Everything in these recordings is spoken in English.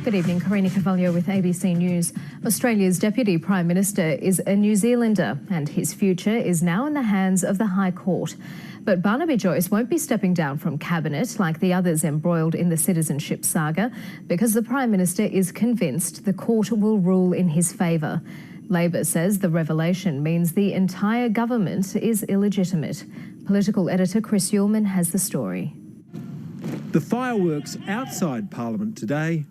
Good evening, Karina Carvalho with ABC News. Australia's Deputy Prime Minister is a New Zealander and his future is now in the hands of the High Court. But Barnaby Joyce won't be stepping down from Cabinet like the others embroiled in the citizenship saga because the Prime Minister is convinced the court will rule in his favour. Labor says the revelation means the entire government is illegitimate. Political editor Chris Uhlmann has the story. The fireworks outside Parliament today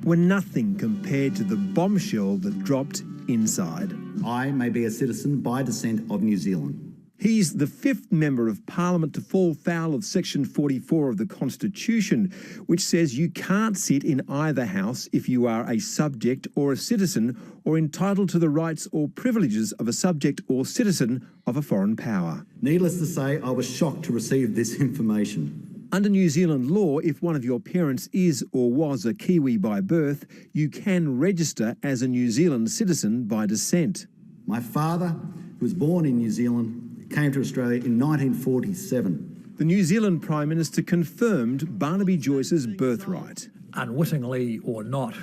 were nothing compared to the bombshell that dropped inside. I may be a citizen by descent of New Zealand. He's the fifth member of Parliament to fall foul of Section 44 of the Constitution, which says you can't sit in either house if you are a subject or a citizen or entitled to the rights or privileges of a subject or citizen of a foreign power. Needless to say, I was shocked to receive this information. Under New Zealand law, if one of your parents is or was a Kiwi by birth, you can register as a New Zealand citizen by descent. My father, who was born in New Zealand, came to Australia in 1947. The New Zealand Prime Minister confirmed Barnaby Joyce's birthright. Unwittingly or not,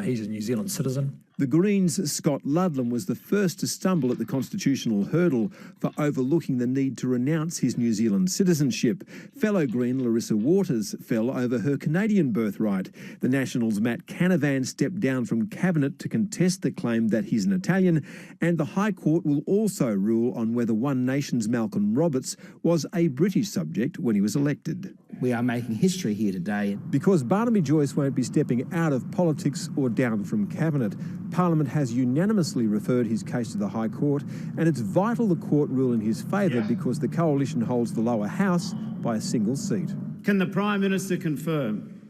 he's a New Zealand citizen. The Greens' Scott Ludlam was the first to stumble at the constitutional hurdle for overlooking the need to renounce his New Zealand citizenship. Fellow Green Larissa Waters fell over her Canadian birthright. The Nationals' Matt Canavan stepped down from Cabinet to contest the claim that he's an Italian, and the High Court will also rule on whether One Nation's Malcolm Roberts was a British subject when he was elected. We are making history here today. Because Barnaby Joyce won't be stepping out of politics or down from Cabinet, Parliament has unanimously referred his case to the High Court, and it's vital the court rule in his favour because the coalition holds the lower house by a single seat. Can the Prime Minister confirm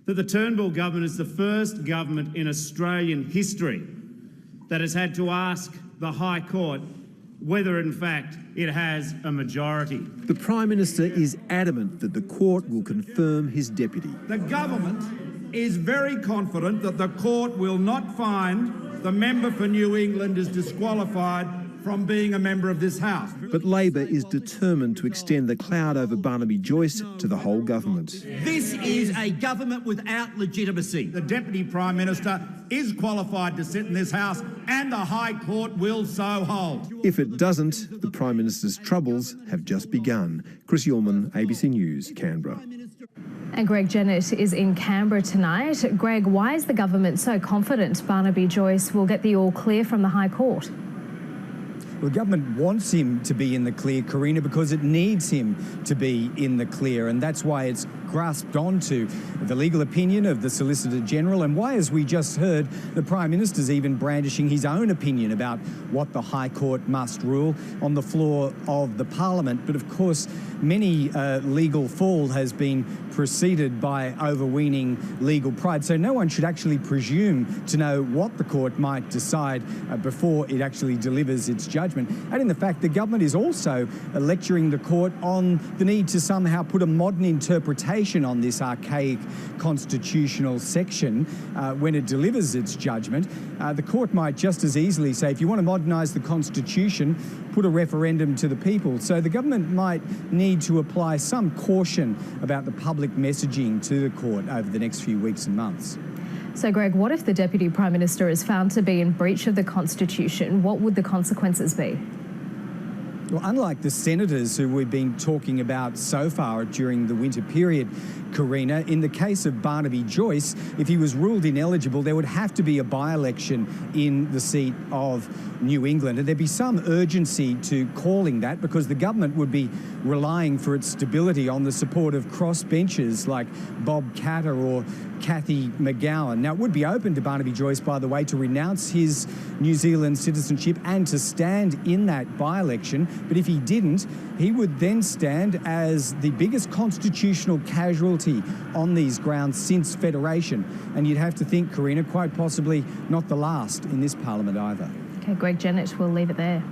that the Turnbull government is the first government in Australian history that has had to ask the High Court whether in fact it has a majority? The Prime Minister is adamant that the court will confirm his deputy. The government is very confident that the court will not find the member for New England is disqualified from being a member of this House. But Labor is determined to extend the cloud over Barnaby Joyce to the whole government. This is a government without legitimacy. The Deputy Prime Minister is qualified to sit in this House and the High Court will so hold. If it doesn't, the Prime Minister's troubles have just begun. Chris Uhlmann, ABC News, Canberra. And Greg Jennett is in Canberra tonight. Greg, why is the government so confident Barnaby Joyce will get the all clear from the High Court? Well, the government wants him to be in the clear, Karina, because it needs him to be in the clear, and that's why it's grasped onto the legal opinion of the Solicitor General, and why, as we just heard, the Prime Minister's even brandishing his own opinion about what the High Court must rule on the floor of the Parliament. But of course, many legal fall has been preceded by overweening legal pride, so no one should actually presume to know what the court might decide before it actually delivers its judgment. And in the fact, the government is also lecturing the court on the need to somehow put a modern interpretation on this archaic constitutional section when it delivers its judgment. The court might just as easily say, if you want to modernise the Constitution, put a referendum to the people. So the government might need to apply some caution about the public messaging to the court over the next few weeks and months. So, Greg, what if the Deputy Prime Minister is found to be in breach of the Constitution? What would the consequences be? Well, unlike the senators who we've been talking about so far during the winter period, Karina, in the case of Barnaby Joyce, if he was ruled ineligible, there would have to be a by-election in the seat of New England, and there'd be some urgency to calling that because the government would be relying for its stability on the support of crossbenchers like Bob Katter or Cathy McGowan. Now, it would be open to Barnaby Joyce, by the way, to renounce his New Zealand citizenship and to stand in that by-election, but if he didn't, he would then stand as the biggest constitutional casualty on these grounds since Federation. And you'd have to think, Karina, quite possibly not the last in this Parliament either. Okay, Greg Jennett, we'll leave it there.